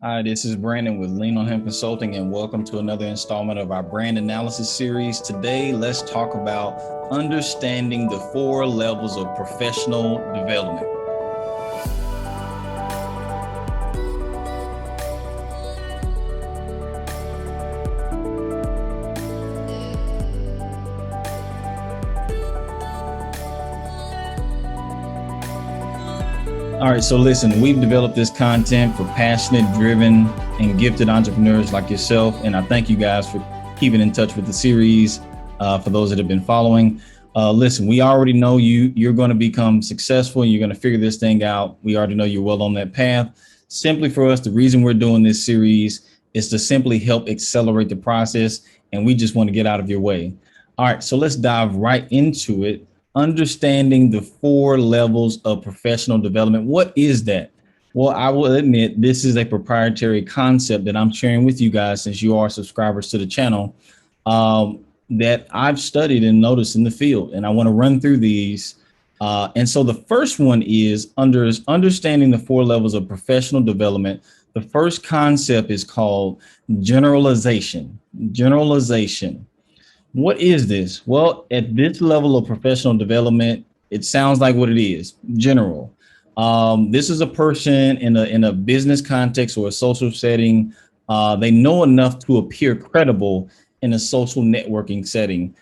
Hi, this is Brandon with Lean on Him Consulting, and welcome to another installment of our brand analysis series. Today, let's talk about understanding the four levels of professional development. All right, so listen, we've developed this content for passionate, driven, and gifted entrepreneurs like yourself. And I thank you guys for keeping in touch with the series. For those that have been following, listen, we already know you're going to become successful and you're going to figure this thing out. We already know you're well on that path. Simply for us, the reason we're doing this series is to simply help accelerate the process. And we just want to get out of your way. All right, so let's dive right into it. Understanding the four levels of professional development. What is that? Well, I will admit this is a proprietary concept that I'm sharing with you guys since you are subscribers to the channel, that I've studied and noticed in the field. And I want to run through these. And so the first one is understanding the four levels of professional development. The first concept is called generalization. Generalization. What is this? Well, at this level of professional development, it sounds like what it is, general. This is a person in a business context or a social setting. They know enough to appear credible in a social networking setting.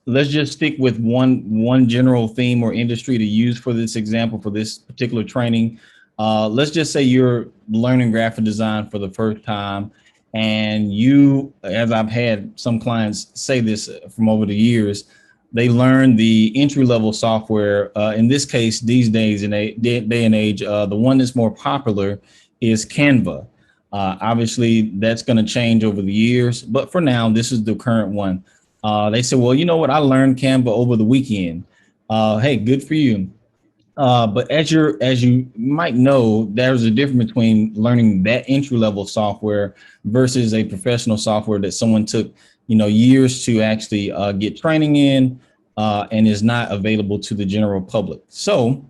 Let's just stick with one general theme or industry to use for this example, for this particular training. Let's just say you're learning graphic design for the first time. And you, as I've had some clients say this from over the years, they learn the entry level software. In this case, these days, in a day and age, the one that's more popular is Canva. Obviously, that's going to change over the years. But for now, this is the current one. They say, well, you know what? I learned Canva over the weekend. Hey, good for you. But as you might know, there's a difference between learning that entry level software versus a professional software that someone took, years to actually get training in, and is not available to the general public. So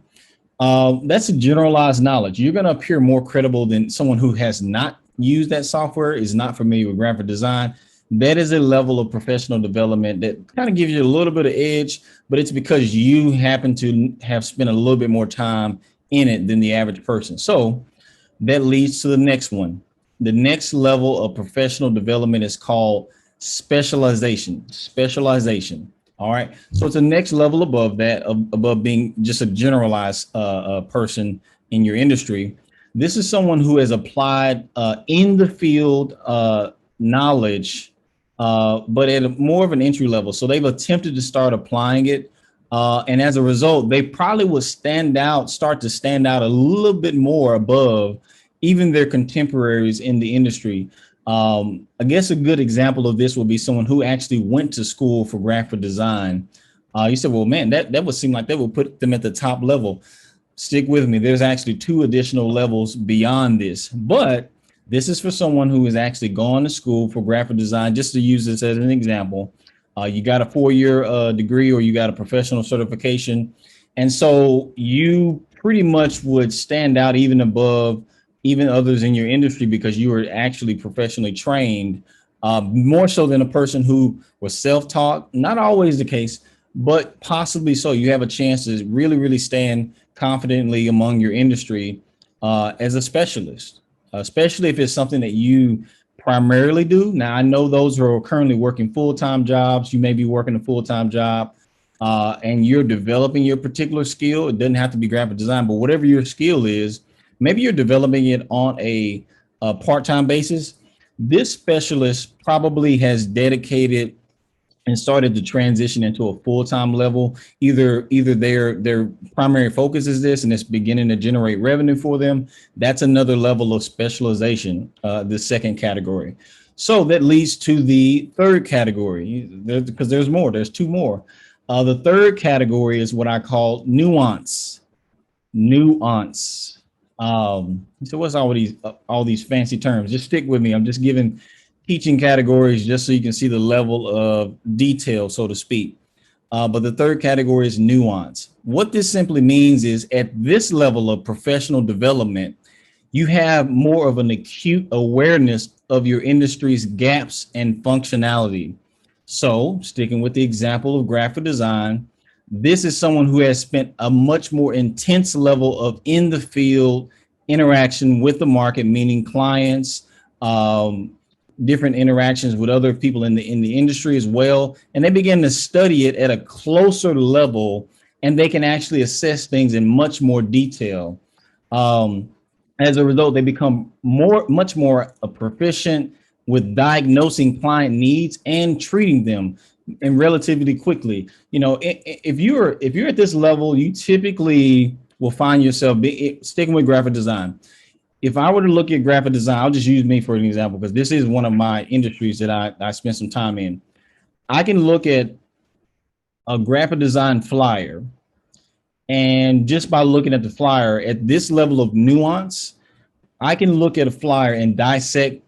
that's a generalized knowledge. You're going to appear more credible than someone who has not used that software, is not familiar with graphic design. That is a level of professional development that kind of gives you a little bit of edge, but it's because you happen to have spent a little bit more time in it than the average person. So that leads to the next one. The next level of professional development is called specialization. Specialization. All right. So it's the next level above that, above being just a generalized person in your industry. This is someone who has applied in the field knowledge, but at more of an entry level. So they've attempted to start applying it. And as a result, they probably would start to stand out a little bit more above even their contemporaries in the industry. I guess a good example of this would be someone who actually went to school for graphic design. You said, well, man, that would seem like that would put them at the top level. Stick with me. There's actually two additional levels beyond this, but this is for someone who has actually gone to school for graphic design. Just to use this as an example, you got a 4-year degree or you got a professional certification. And so you pretty much would stand out even above even others in your industry because you were actually professionally trained, more so than a person who was self-taught. Not always the case, but possibly so. You have a chance to really, really stand confidently among your industry as a specialist, especially if it's something that you primarily do. Now, I know those who are currently working full-time jobs. You may be working a full-time job and you're developing your particular skill. It doesn't have to be graphic design, but whatever your skill is, maybe you're developing it on a part-time basis. This specialist probably has dedicated and started to transition into a full-time level. Either their primary focus is this and it's beginning to generate revenue for them. That's another level of specialization, the second category. So that leads to the third category, because there's more, there's two more. The third category is what I call nuance. Nuance. So what's all these fancy terms? Just stick with me. I'm just giving teaching categories just so you can see the level of detail, so to speak. But the third category is nuance. What this simply means is at this level of professional development, You have more of an acute awareness of your industry's gaps and functionality. So, sticking with the example of graphic design, this is someone who has spent a much more intense level of in the field interaction with the market, meaning clients, um, different interactions with other people in the industry as well, and they begin to study it at a closer level, and they can actually assess things in much more detail. Um, as a result, they become much more proficient with diagnosing client needs and treating them and relatively quickly. You know, if you're at this level, you typically will find yourself sticking with graphic design. If I were to look at graphic design, I'll just use me for an example because this is one of my industries that I spent some time in. I can look at a graphic design flyer, and just by looking at the flyer at this level of nuance, I can look at a flyer and dissect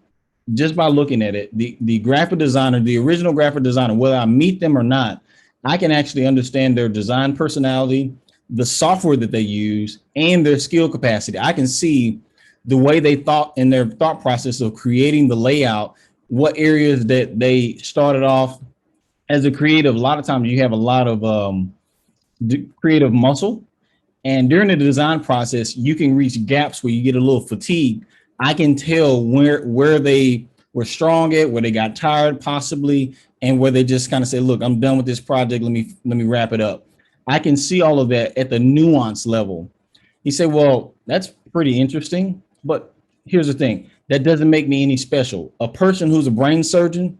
just by looking at it. The graphic designer, the original graphic designer, whether I meet them or not, I can actually understand their design personality, the software that they use, and their skill capacity. I can see the way they thought in their thought process of creating the layout, what areas that they started off. As a creative, a lot of times you have a lot of creative muscle, and during the design process, you can reach gaps where you get a little fatigue. I can tell where they were strong at, where they got tired possibly, and where they just kind of say, look, I'm done with this project. Let me wrap it up. I can see all of that at the nuance level. You say, well, that's pretty interesting, but here's the thing. That doesn't make me any special. A person who's a brain surgeon,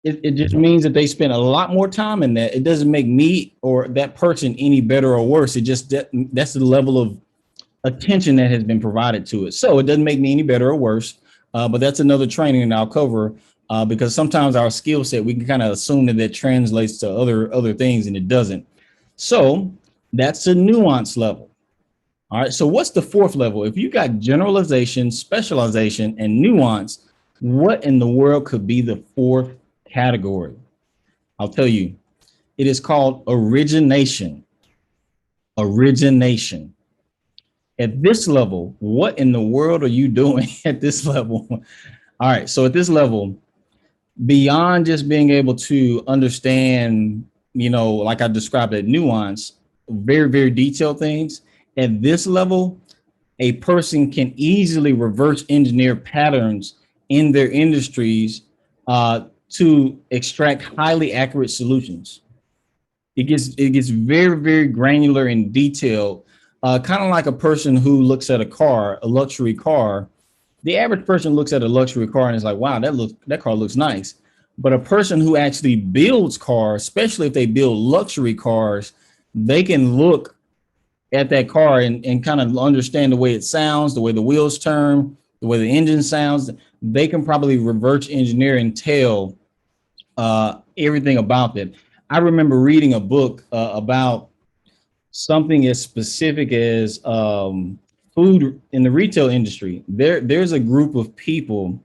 it just means that they spend a lot more time in that. It doesn't make me or that person any better or worse. It just that's the level of attention that has been provided to it. So it doesn't make me any better or worse, but that's another training that I'll cover because sometimes our skill set, we can kind of assume that that translates to other things, and it doesn't. So that's a nuance level. All right. So what's the fourth level? If you got generalization, specialization, and nuance, what in the world could be the fourth category? I'll tell you. It is called origination. Origination. At this level, what in the world are you doing at this level? All right. So at this level, beyond just being able to understand, you know, like I described that nuance, very, very detailed things, at this level, a person can easily reverse engineer patterns in their industries to extract highly accurate solutions. It gets very, very granular and detailed, kind of like a person who looks at a car, a luxury car. The average person looks at a luxury car and is like, wow, that car looks nice. But a person who actually builds cars, especially if they build luxury cars, they can look at that car and kind of understand the way it sounds, the way the wheels turn, the way the engine sounds. They can probably reverse engineer and tell everything about that. I remember reading a book about something as specific as food in the retail industry. There's a group of people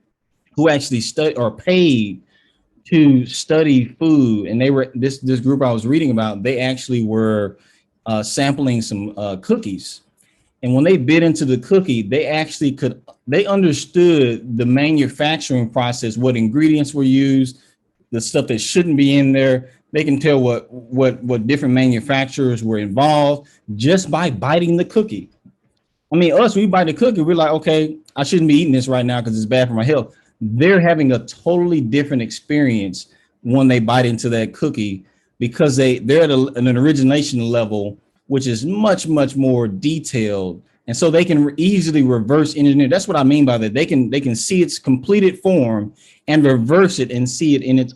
who actually study or paid to study food, and they were this group I was reading about. They actually were sampling some cookies, and when they bit into the cookie, they understood the manufacturing process, what ingredients were used, the stuff that shouldn't be in there. They can tell what different manufacturers were involved just by biting the cookie. I mean, us, we bite the cookie, we're like, okay, I shouldn't be eating this right now because it's bad for my health. They're having a totally different experience when they bite into that cookie because they're at an origination level, which is much, much more detailed. And so they can easily reverse engineer. That's what I mean by that. They can see its completed form and reverse it and see it in its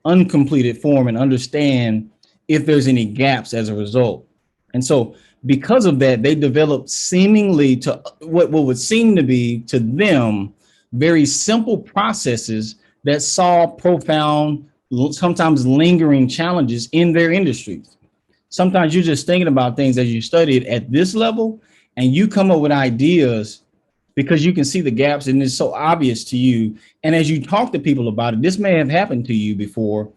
uncompleted form and understand if there's any gaps as a result. And so because of that, they developed seemingly to what would seem to be to them very simple processes that solve profound, sometimes lingering challenges in their industries. Sometimes you're just thinking about things as you study it at this level, and you come up with ideas because you can see the gaps and it's so obvious to you. And as you talk to people about it, this may have happened to you before,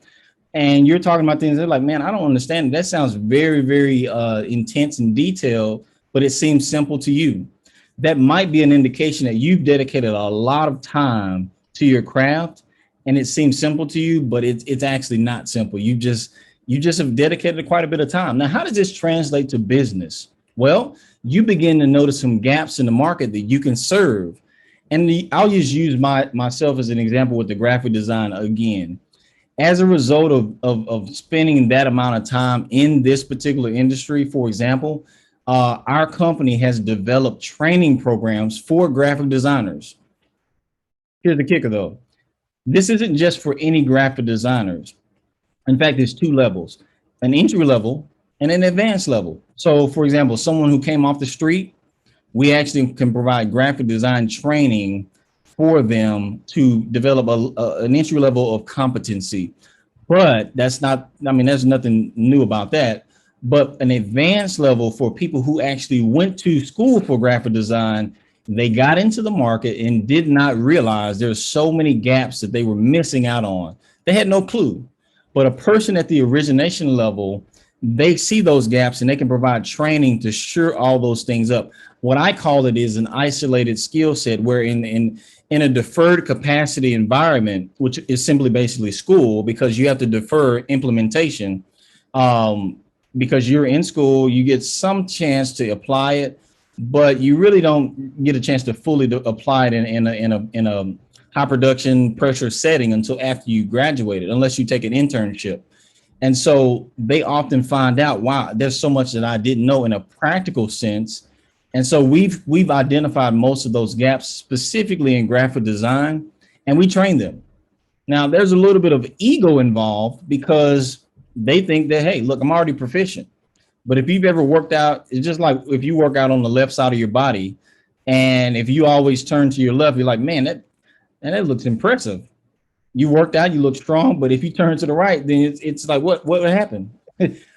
and you're talking about things, they're like, man, I don't understand. That sounds very, very intense and detailed, but it seems simple to you. that might be an indication that you've dedicated a lot of time to your craft, and it seems simple to you, but it's actually not simple. You just have dedicated quite a bit of time. Now, how does this translate to business? Well, you begin to notice some gaps in the market that you can serve. And I'll just use myself as an example with the graphic design again. As a result of spending that amount of time in this particular industry, for example, our company has developed training programs for graphic designers. Here's the kicker though. This isn't just for any graphic designers. In fact, there's two levels, an entry level and an advanced level. So for example, someone who came off the street, we actually can provide graphic design training for them to develop an entry level of competency. But that's not, I mean, there's nothing new about that. But an advanced level for people who actually went to school for graphic design, they got into the market and did not realize there's so many gaps that they were missing out on. They had no clue. But a person at the origination level, they see those gaps and they can provide training to shore all those things up. What I call it is an isolated skill set, where in a deferred capacity environment, which is simply basically school, because you have to defer implementation. Because you're in school, you get some chance to apply it, but you really don't get a chance to fully apply it in a high production pressure setting until after you graduated, unless you take an internship. And so they often find out, wow, there's so much that I didn't know in a practical sense. And so we've identified most of those gaps specifically in graphic design, and we train them. Now, there's a little bit of ego involved because they think that, hey, look, I'm already proficient. But if you've ever worked out, it's just like if you work out on the left side of your body, and if you always turn to your left, you're like, man, that looks impressive. You worked out, you look strong, but if you turn to the right, then it's like, what happened?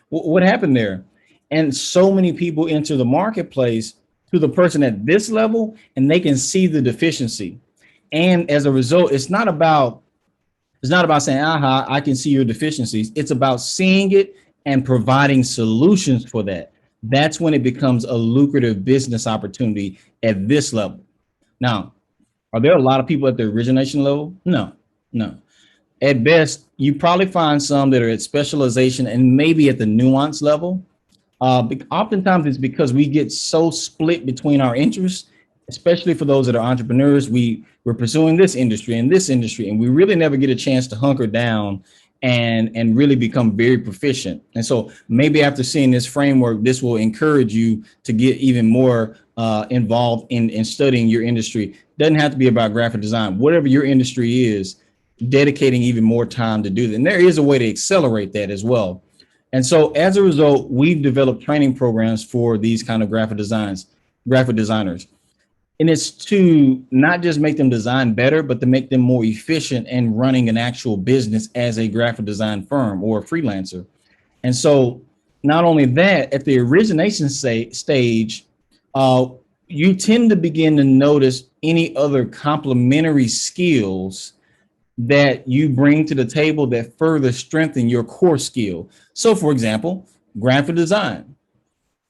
What happened there? And so many people enter the marketplace to the person at this level, and they can see the deficiency. And as a result, it's not about saying, aha, I can see your deficiencies. It's about seeing it and providing solutions for that. That's when it becomes a lucrative business opportunity at this level. Now, are there a lot of people at the origination level? No. At best, you probably find some that are at specialization and maybe at the nuance level. Oftentimes it's because we get so split between our interests, especially for those that are entrepreneurs. We're pursuing this industry and this industry, and we really never get a chance to hunker down and really become very proficient. And so maybe after seeing this framework, this will encourage you to get even more involved in studying your industry. Doesn't have to be about graphic design. Whatever your industry is, dedicating even more time to do that. And there is a way to accelerate that as well. And so as a result, we've developed training programs for these kind of graphic designers. And it's to not just make them design better, but to make them more efficient in running an actual business as a graphic design firm or a freelancer. And so not only that, at the origination stage, you tend to begin to notice any other complementary skills that you bring to the table that further strengthen your core skill. So for example, graphic design.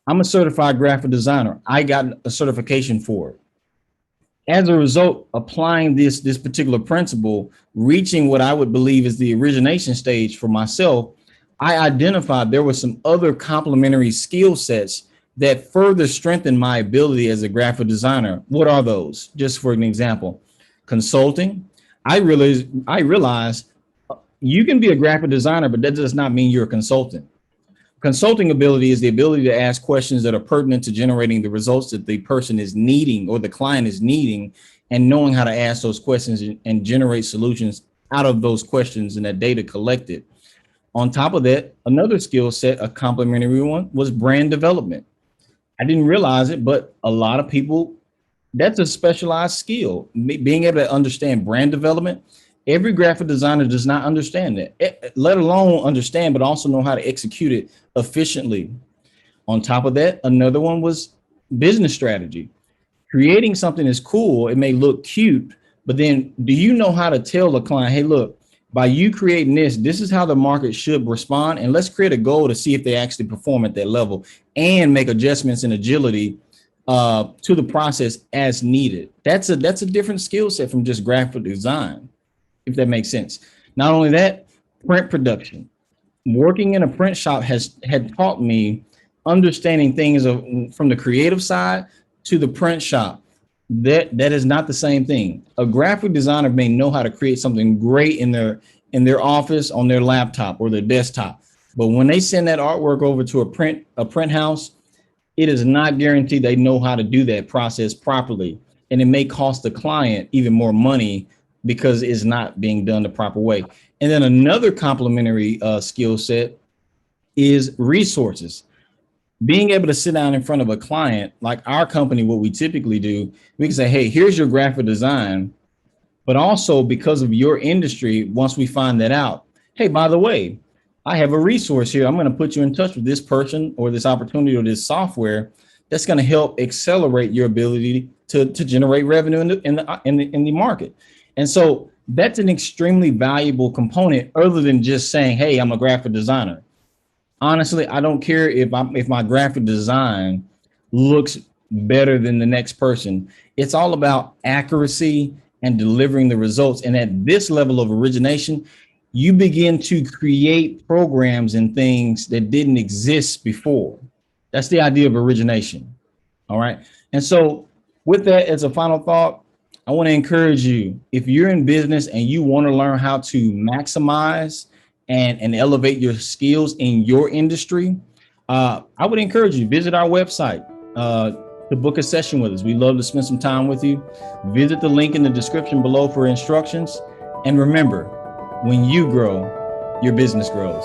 I'm a certified graphic designer. I got a certification for it. As a result, applying this particular principle, reaching what I would believe is the origination stage for myself, I identified there were some other complementary skill sets that further strengthen my ability as a graphic designer. What are those? Just for an example, consulting. I realized you can be a graphic designer, but that does not mean you're a consultant. Consulting ability is the ability to ask questions that are pertinent to generating the results that the person is needing or the client is needing, and knowing how to ask those questions and generate solutions out of those questions and that data collected. On top of that, another skill set, a complementary one, was brand development. I didn't realize it, but a lot of people, that's a specialized skill. Being able to understand brand development. Every graphic designer does not understand that, let alone understand, but also know how to execute it efficiently. On top of that, another one was business strategy. Creating something is cool. It may look cute, but then do you know how to tell the client, hey, look, by you creating this is how the market should respond. And let's create a goal to see if they actually perform at that level and make adjustments in agility to the process as needed. That's a different skill set from just graphic design, if that makes sense. Not only that, print production. Working in a print shop had taught me understanding things from the creative side to the print shop. That is not the same thing. A graphic designer may know how to create something great in their office, on their laptop or their desktop, but when they send that artwork over to a print house, it is not guaranteed they know how to do that process properly. And it may cost the client even more money because it's not being done the proper way. And then another complementary skill set is resources. Being able to sit down in front of a client, like our company, what we typically do, we can say, hey, here's your graphic design. But also because of your industry, once we find that out, hey, by the way, I have a resource here. I'm going to put you in touch with this person or this opportunity or this software that's going to help accelerate your ability to generate revenue in the market. And so that's an extremely valuable component, other than just saying, hey, I'm a graphic designer. Honestly, I don't care if my graphic design looks better than the next person. It's all about accuracy and delivering the results. And at this level of origination, you begin to create programs and things that didn't exist before. That's the idea of origination. All right. And so with that, as a final thought, I want to encourage you, if you're in business and you want to learn how to maximize and elevate your skills in your industry, I would encourage you, visit our website to book a session with us. We'd love to spend some time with you. Visit the link in the description below for instructions. And remember, when you grow, your business grows.